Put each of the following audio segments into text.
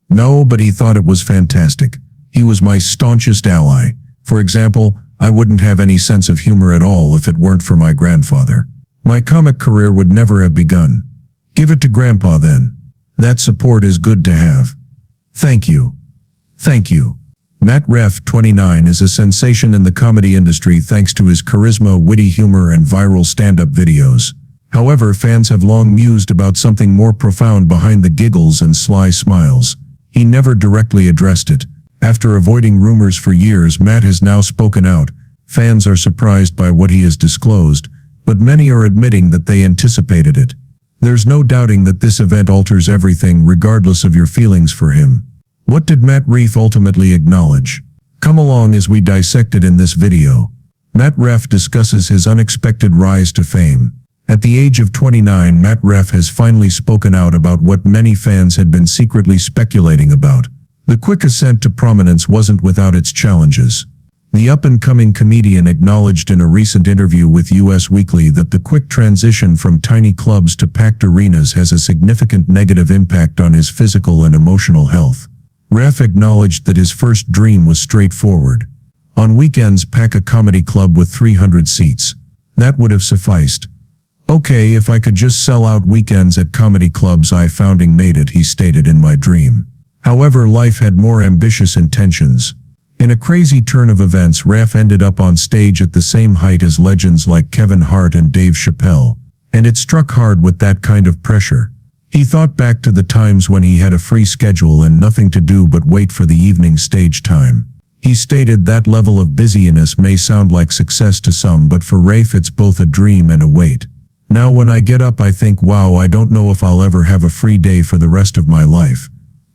No, but he thought it was fantastic. He was my staunchest ally. For example, I wouldn't have any sense of humor at all if it weren't for my grandfather. My comic career would never have begun. Give it to Grandpa then. That support is good to have. Thank you. Thank you. Matt Rife, 29, is a sensation in the comedy industry thanks to his charisma, witty humor, and viral stand-up videos. However, fans have long mused about something more profound behind the giggles and sly smiles. He never directly addressed it. After avoiding rumors for years, Matt has now spoken out. Fans are surprised by what he has disclosed, but many are admitting that they anticipated it. There's no doubting that this event alters everything regardless of your feelings for him. What did Matt Rife ultimately acknowledge? Come along as we dissect it in this video. Matt Rife discusses his unexpected rise to fame. At the age of 29, Matt Rife has finally spoken out about what many fans had been secretly speculating about. The quick ascent to prominence wasn't without its challenges. The up-and-coming comedian acknowledged in a recent interview with US Weekly that the quick transition from tiny clubs to packed arenas has a significant negative impact on his physical and emotional health. Rife acknowledged that his first dream was straightforward. On weekends, pack a comedy club with 300 seats. That would have sufficed. Okay, if I could just sell out weekends at comedy clubs I founding made it, he stated in my dream. However, life had more ambitious intentions. In a crazy turn of events, Rife ended up on stage at the same height as legends like Kevin Hart and Dave Chappelle. And it struck hard with that kind of pressure. He thought back to the times when he had a free schedule and nothing to do but wait for the evening stage time. He stated that level of busyness may sound like success to some, but for Rife it's both a dream and a weight. Now when I get up I think, wow, I don't know if I'll ever have a free day for the rest of my life.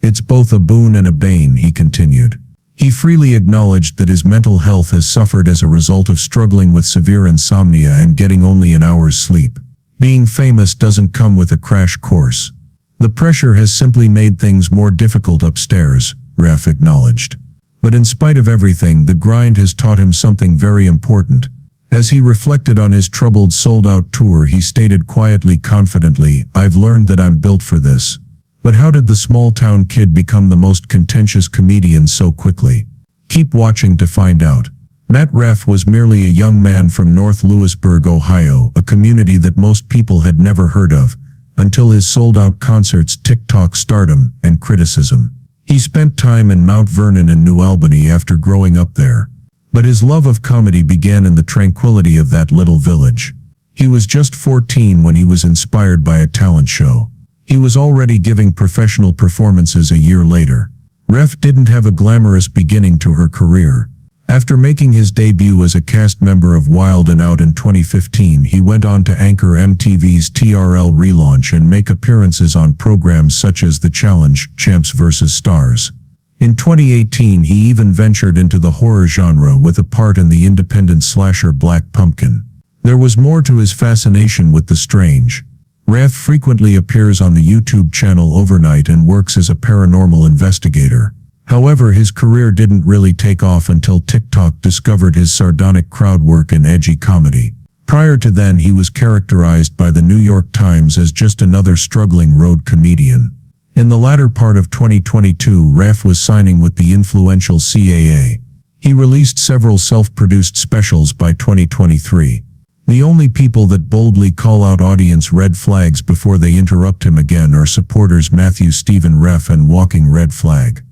It's both a boon and a bane, he continued. He freely acknowledged that his mental health has suffered as a result of struggling with severe insomnia and getting only an hour's sleep. Being famous doesn't come with a crash course. The pressure has simply made things more difficult upstairs, Rife acknowledged. But in spite of everything, the grind has taught him something very important. As he reflected on his troubled sold-out tour, he stated quietly, confidently, I've learned that I'm built for this. But how did the small-town kid become the most contentious comedian so quickly? Keep watching to find out. Matt Rife was merely a young man from North Louisburg, Ohio, a community that most people had never heard of, until his sold-out concerts, TikTok stardom, and criticism. He spent time in Mount Vernon and New Albany after growing up there. But his love of comedy began in the tranquility of that little village. He was just 14 when he was inspired by a talent show. He was already giving professional performances a year later. Rife didn't have a glamorous beginning to her career. After making his debut as a cast member of Wild 'N Out in 2015, he went on to anchor MTV's TRL relaunch and make appearances on programs such as The Challenge, Champs vs. Stars. In 2018, he even ventured into the horror genre with a part in the independent slasher Black Pumpkin. There was more to his fascination with the strange. Rife frequently appears on the YouTube channel Overnight and works as a paranormal investigator. However, his career didn't really take off until TikTok discovered his sardonic crowd work in edgy comedy. Prior to then, he was characterized by the New York Times as just another struggling road comedian. In the latter part of 2022, Rife was signing with the influential CAA. He released several self-produced specials by 2023. The only people that boldly call out audience red flags before they interrupt him again are supporters Matthew Stephen Rife and Walking Red Flag.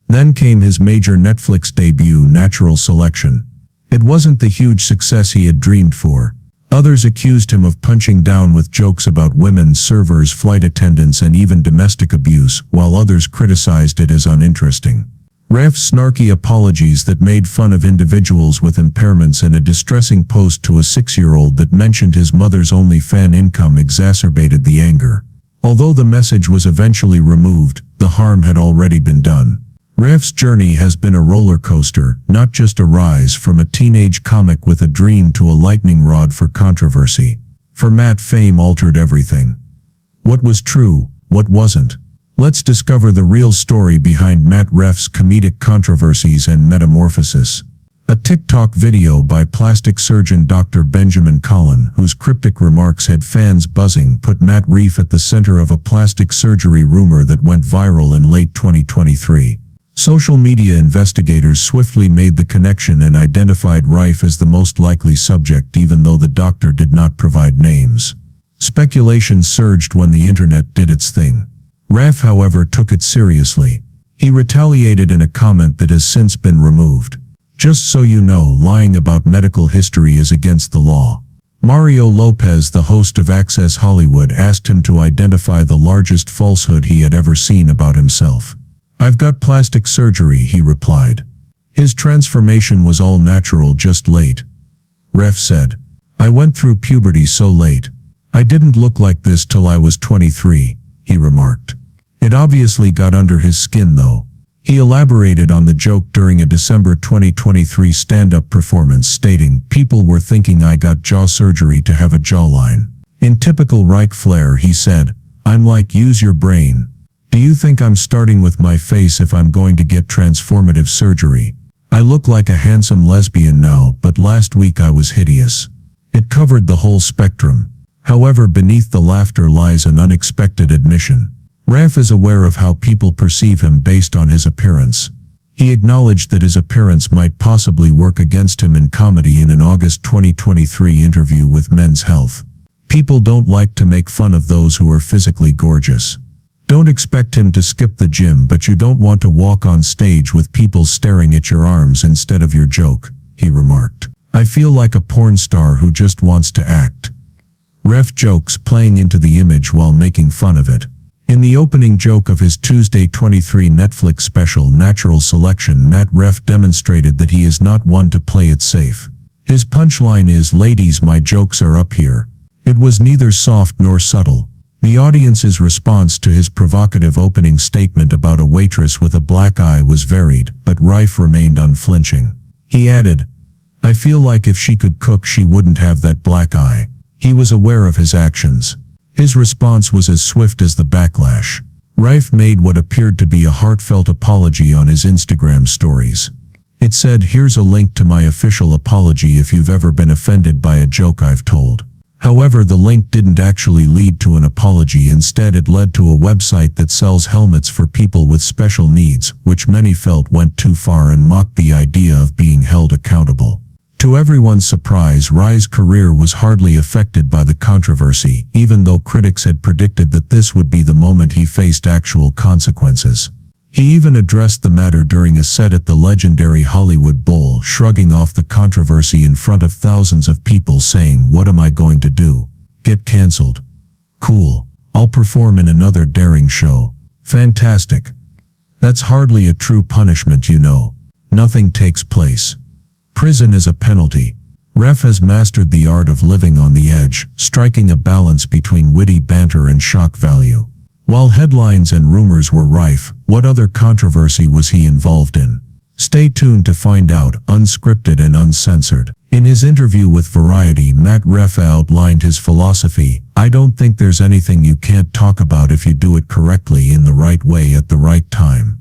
Then came his major Netflix debut, Natural Selection. It wasn't the huge success he had dreamed for. Others accused him of punching down with jokes about women, servers, flight attendants, and even domestic abuse, while others criticized it as uninteresting. Rife's snarky apologies that made fun of individuals with impairments and a distressing post to a 6-year-old that mentioned his mother's only fan income exacerbated the anger. Although the message was eventually removed, the harm had already been done. Rife's journey has been a roller coaster, not just a rise from a teenage comic with a dream to a lightning rod for controversy. For Matt, fame altered everything. What was true, what wasn't? Let's discover the real story behind Matt Rife's comedic controversies and metamorphosis. A TikTok video by plastic surgeon Dr. Benjamin Collin, whose cryptic remarks had fans buzzing, put Matt Rife at the center of a plastic surgery rumor that went viral in late 2023. Social media investigators swiftly made the connection and identified Rife as the most likely subject, even though the doctor did not provide names. Speculation surged when the internet did its thing. Rife, however, took it seriously. He retaliated in a comment that has since been removed. "Just so you know, lying about medical history is against the law." Mario Lopez, the host of Access Hollywood, asked him to identify the largest falsehood he had ever seen about himself. "I've got plastic surgery," he replied. His transformation was all natural, just late. Rife said, "I went through puberty so late. I didn't look like this till I was 23, he remarked. It obviously got under his skin though. He elaborated on the joke during a December 2023 stand-up performance, stating, "People were thinking I got jaw surgery to have a jawline." In typical Rife flair, he said, "I'm like, use your brain. Do you think I'm starting with my face if I'm going to get transformative surgery? I look like a handsome lesbian now, but last week I was hideous." It covered the whole spectrum. However, beneath the laughter lies an unexpected admission. Rife is aware of how people perceive him based on his appearance. He acknowledged that his appearance might possibly work against him in comedy in an August 2023 interview with Men's Health. "People don't like to make fun of those who are physically gorgeous. Don't expect him to skip the gym, but you don't want to walk on stage with people staring at your arms instead of your joke," he remarked. "I feel like a porn star who just wants to act." Rife jokes, playing into the image while making fun of it. In the opening joke of his Tuesday 23 Netflix special Natural Selection, Matt Rife demonstrated that he is not one to play it safe. His punchline is, "Ladies, my jokes are up here." It was neither soft nor subtle. The audience's response to his provocative opening statement about a waitress with a black eye was varied, but Rife remained unflinching. He added, "I feel like if she could cook, she wouldn't have that black eye." He was aware of his actions. His response was as swift as the backlash. Rife made what appeared to be a heartfelt apology on his Instagram stories. It said, "Here's a link to my official apology if you've ever been offended by a joke I've told." However, the link didn't actually lead to an apology. Instead, it led to a website that sells helmets for people with special needs, which many felt went too far and mocked the idea of being held accountable. To everyone's surprise, Rife's career was hardly affected by the controversy, even though critics had predicted that this would be the moment he faced actual consequences. He even addressed the matter during a set at the legendary Hollywood Bowl, shrugging off the controversy in front of thousands of people, saying, "What am I going to do? Get cancelled? Cool. I'll perform in another daring show. Fantastic. That's hardly a true punishment, you know. Nothing takes place. Prison is a penalty." Rife has mastered the art of living on the edge, striking a balance between witty banter and shock value. While headlines and rumors were rife, what other controversy was he involved in? Stay tuned to find out, unscripted and uncensored. In his interview with Variety, Matt Rife outlined his philosophy: "I don't think there's anything you can't talk about if you do it correctly, in the right way at the right time."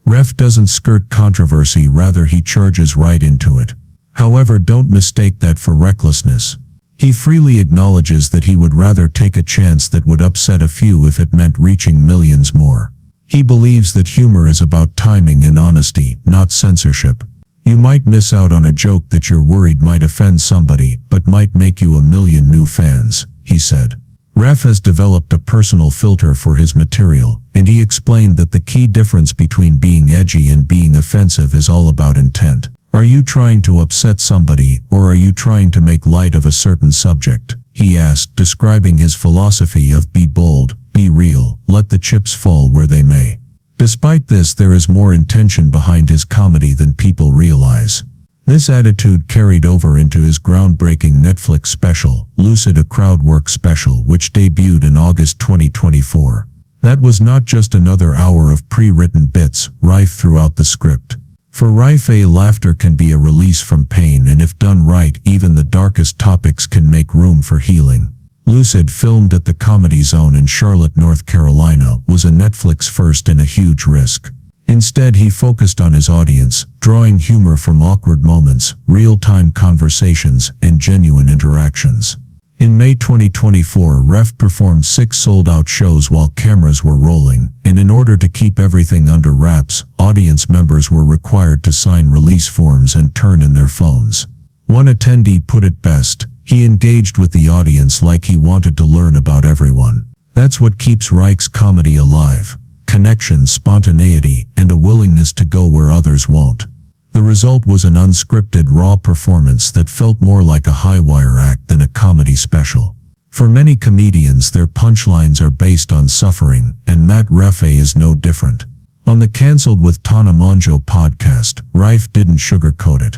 Rife doesn't skirt controversy, rather he charges right into it. However, don't mistake that for recklessness. He freely acknowledges that he would rather take a chance that would upset a few if it meant reaching millions more. He believes that humor is about timing and honesty, not censorship. You might miss out on a joke that you're worried might offend somebody, but might make you a million new fans, he said. Rife has developed a personal filter for his material, and he explained that the key difference between being edgy and being offensive is all about intent. Are you trying to upset somebody, or are you trying to make light of a certain subject? He asked, describing his philosophy of be bold, be real, let the chips fall where they may. Despite this, there is more intention behind his comedy than people realize. This attitude carried over into his groundbreaking Netflix special, Lucid, a crowdwork special which debuted in August 2024. That was not just another hour of pre-written bits, rife throughout the script. For Rife, laughter can be a release from pain, and if done right, even the darkest topics can make room for healing. Lucid, filmed at the Comedy Zone in Charlotte, North Carolina, was a Netflix first and a huge risk. Instead, he focused on his audience, drawing humor from awkward moments, real-time conversations, and genuine interactions. In May 2024, Rife performed 6 sold-out shows while cameras were rolling, and in order to keep everything under wraps, audience members were required to sign release forms and turn in their phones. One attendee put it best: he engaged with the audience like he wanted to learn about everyone. That's what keeps Rife's comedy alive: connection, spontaneity, and a willingness to go where others won't. The result was an unscripted, raw performance that felt more like a high-wire act than a comedy special. For many comedians, their punchlines are based on suffering, and Matt Rife is no different. On the Cancelled with Tana Mongeau podcast, Rife didn't sugarcoat it.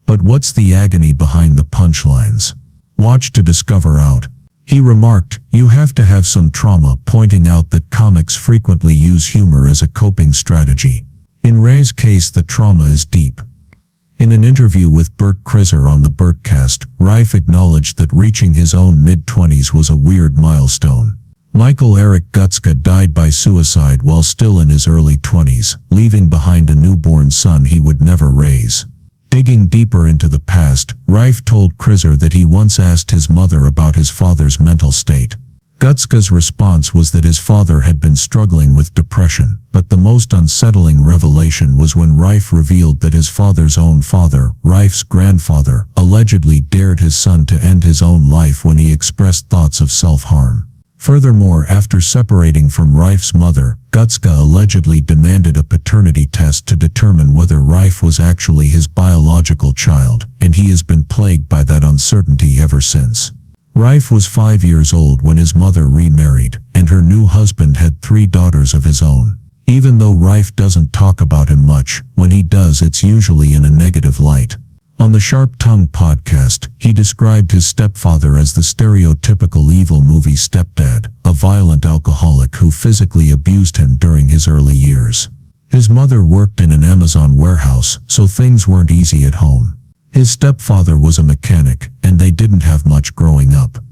But what's the agony behind the punchlines? Watch to discover out. He remarked, "You have to have some trauma," pointing out that comics frequently use humor as a coping strategy. In Ray's case, the trauma is deep. In an interview with Bert Kreischer on the Bertcast, Rife acknowledged that reaching his own mid-20s was a weird milestone. Michael Eric Gutska died by suicide while still in his early 20s, leaving behind a newborn son he would never raise. Digging deeper into the past, Rife told Kreischer that he once asked his mother about his father's mental state. Gutska's response was that his father had been struggling with depression, but the most unsettling revelation was when Rife revealed that his father's own father, Rife's grandfather, allegedly dared his son to end his own life when he expressed thoughts of self-harm. Furthermore, after separating from Rife's mother, Gutska allegedly demanded a paternity test to determine whether Rife was actually his biological child, and he has been plagued by that uncertainty ever since. Rife was 5 years old when his mother remarried, and her new husband had 3 daughters of his own. Even though Rife doesn't talk about him much, when he does, it's usually in a negative light. On the Sharp Tongue podcast, he described his stepfather as the stereotypical evil movie stepdad, a violent alcoholic who physically abused him during his early years. His mother worked in an Amazon warehouse, so things weren't easy at home. His stepfather was a mechanic, and they didn't have much growing up.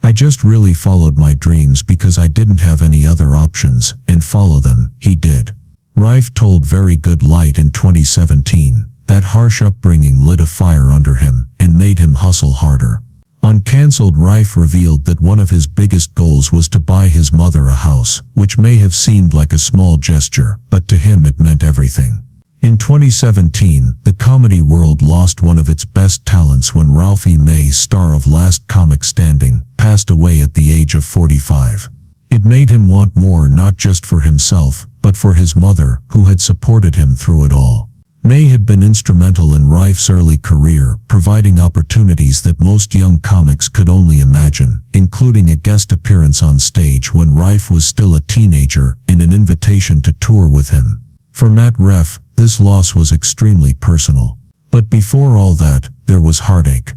"I just really followed my dreams because I didn't have any other options, and follow them," he did. Rife told Very Good Light in 2017. That harsh upbringing lit a fire under him and made him hustle harder. On Cancelled, Rife revealed that one of his biggest goals was to buy his mother a house, which may have seemed like a small gesture, but to him it meant everything. In 2017, the comedy world lost one of its best talents when Ralphie May, star of Last Comic Standing, passed away at the age of 45. It made him want more, not just for himself, but for his mother, who had supported him through it all. May had been instrumental in Rife's early career, providing opportunities that most young comics could only imagine, including a guest appearance on stage when Rife was still a teenager and an invitation to tour with him. For Matt Rife, this loss was extremely personal. But before all that, there was heartache.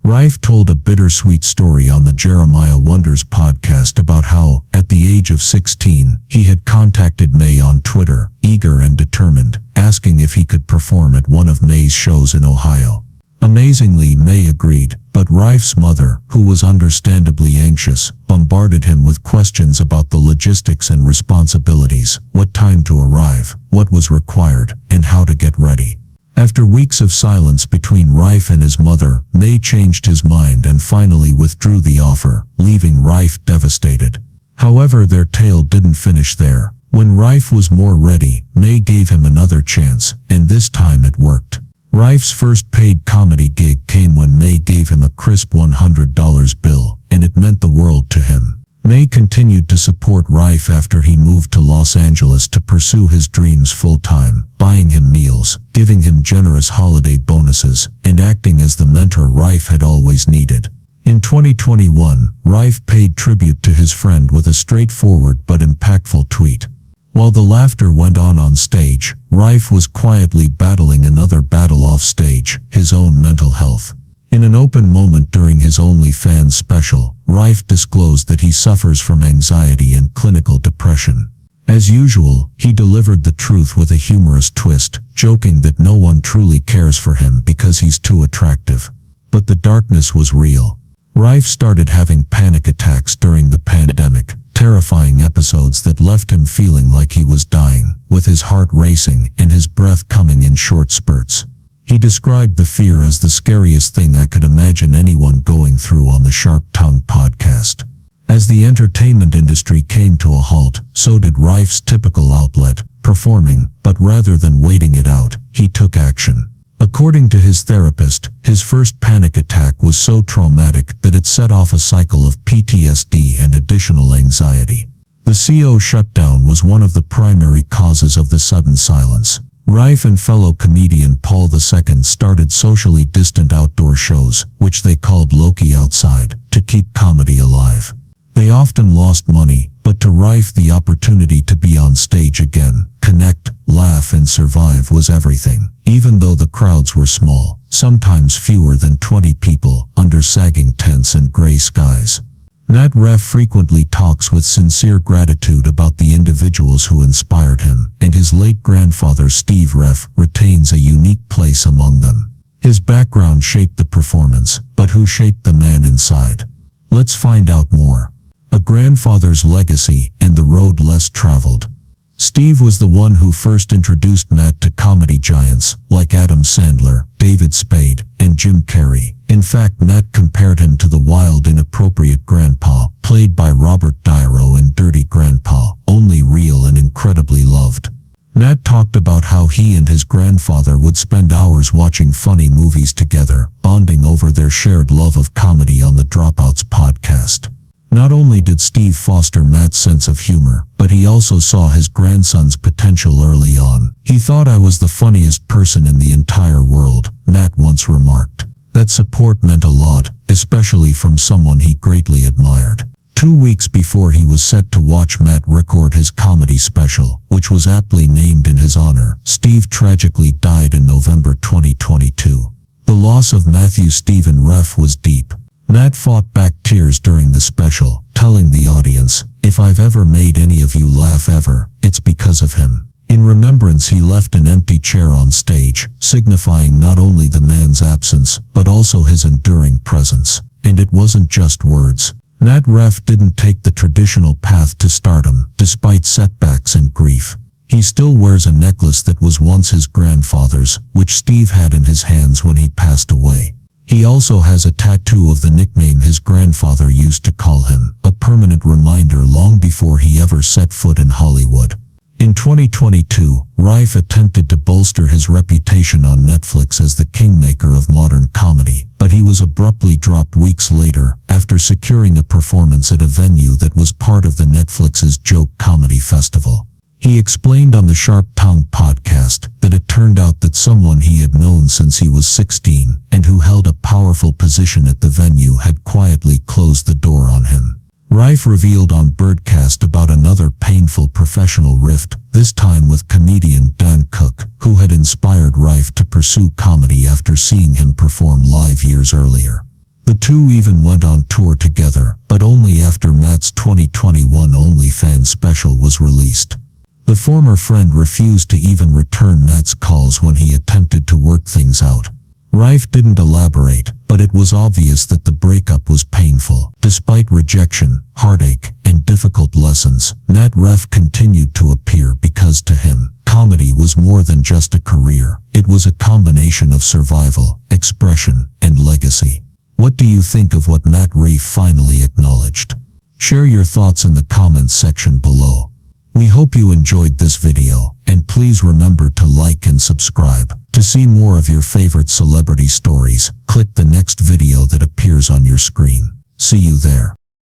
Rife told a bittersweet story on the Jeremiah Wonders podcast about how, at the age of 16, he had contacted May on Twitter, eager and determined, asking if he could perform at one of May's shows in Ohio. Amazingly, May agreed, but Rife's mother, who was understandably anxious, bombarded him with questions about the logistics and responsibilities, what time to arrive, what was required, and how to get ready. After weeks of silence between Rife and his mother, May changed his mind and finally withdrew the offer, leaving Rife devastated. However, their tale didn't finish there. When Rife was more ready, May gave him another chance, and this time it worked. Rife's first paid comedy gig came when May gave him a crisp $100 bill, and it meant the world to him. May continued to support Rife after he moved to Los Angeles to pursue his dreams full-time, buying him meals, giving him generous holiday bonuses, and acting as the mentor Rife had always needed. In 2021, Rife paid tribute to his friend with a straightforward but impactful tweet. While the laughter went on stage, Rife was quietly battling another battle off stage, his own mental health. In an open moment during his OnlyFans special, Rife disclosed that he suffers from anxiety and clinical depression. As usual, he delivered the truth with a humorous twist, joking that no one truly cares for him because he's too attractive. But the darkness was real. Rife started having panic attacks during the pandemic, terrifying episodes that left him feeling like he was dying, with his heart racing and his breath coming in short spurts. He described the fear as the scariest thing I could imagine anyone going through on the Sharp Tongue podcast. As the entertainment industry came to a halt, so did Rife's typical outlet, performing, but rather than waiting it out, he took action. According to his therapist, his first panic attack was so traumatic that it set off a cycle of PTSD and additional anxiety. The CO shutdown was one of the primary causes of the sudden silence. Rife and fellow comedian Paul II started socially distant outdoor shows, which they called Loki Outside, to keep comedy alive. They often lost money, but to Rife the opportunity to be on stage again, connect, laugh and survive was everything. Even though the crowds were small, sometimes fewer than 20 people, under sagging tents and gray skies. Nat Rife frequently talks with sincere gratitude about the individuals who inspired him, and his late grandfather Steve Rife retains a unique place among them. His background shaped the performance, but who shaped the man inside? Let's find out more. A grandfather's legacy and the road less traveled. Steve was the one who first introduced Nat to comedy giants like Adam Sandler, David Spade, and Jim Carrey. In fact, Nat compared him to the wild, inappropriate grandpa, played by Robert De Niro in Dirty Grandpa, only real and incredibly loved. Nat talked about how he and his grandfather would spend hours watching funny movies together, bonding over their shared love of comedy on the Dropouts podcast. Not only did Steve foster Nat's sense of humor, but he also saw his grandson's potential early on. "He thought I was the funniest person in the entire world," Nat once remarked. That support meant a lot, especially from someone he greatly admired. 2 weeks before he was set to watch Matt record his comedy special, which was aptly named in his honor, Steve tragically died in November 2022. The loss of Matthew Stephen Rife was deep. Nat fought back tears during the special, telling the audience, "If I've ever made any of you laugh ever, it's because of him." In remembrance, he left an empty chair on stage, signifying not only the man's absence, but also his enduring presence. And it wasn't just words. Nat Rife didn't take the traditional path to stardom, despite setbacks and grief. He still wears a necklace that was once his grandfather's, which Steve had in his hands when he passed away. He also has a tattoo of the nickname his grandfather used to call him, a permanent reminder long before he ever set foot in Hollywood. In 2022, Rife attempted to bolster his reputation on Netflix as the kingmaker of modern comedy, but he was abruptly dropped weeks later, after securing a performance at a venue that was part of the Netflix's Joke Comedy Festival. He explained on the Sharp Tongue podcast that it turned out that someone he had known since he was 16, and who held a powerful position at the venue, had quietly closed the door on him. Rife revealed on Birdcast about another painful professional rift, this time with comedian Dan Cook, who had inspired Rife to pursue comedy after seeing him perform live years earlier. The two even went on tour together, but only after Matt's 2021 OnlyFans special was released. The former friend refused to even return Matt's calls when he attempted to work things out. Rife didn't elaborate, but it was obvious that the breakup was painful. Despite rejection, heartache, and difficult lessons, Nat Rife continued to appear because to him, comedy was more than just a career. It was a combination of survival, expression, and legacy. What do you think of what Nat Rife finally acknowledged? Share your thoughts in the comments section below. We hope you enjoyed this video, and please remember to like and subscribe. To see more of your favorite celebrity stories, click the next video that appears on your screen. See you there.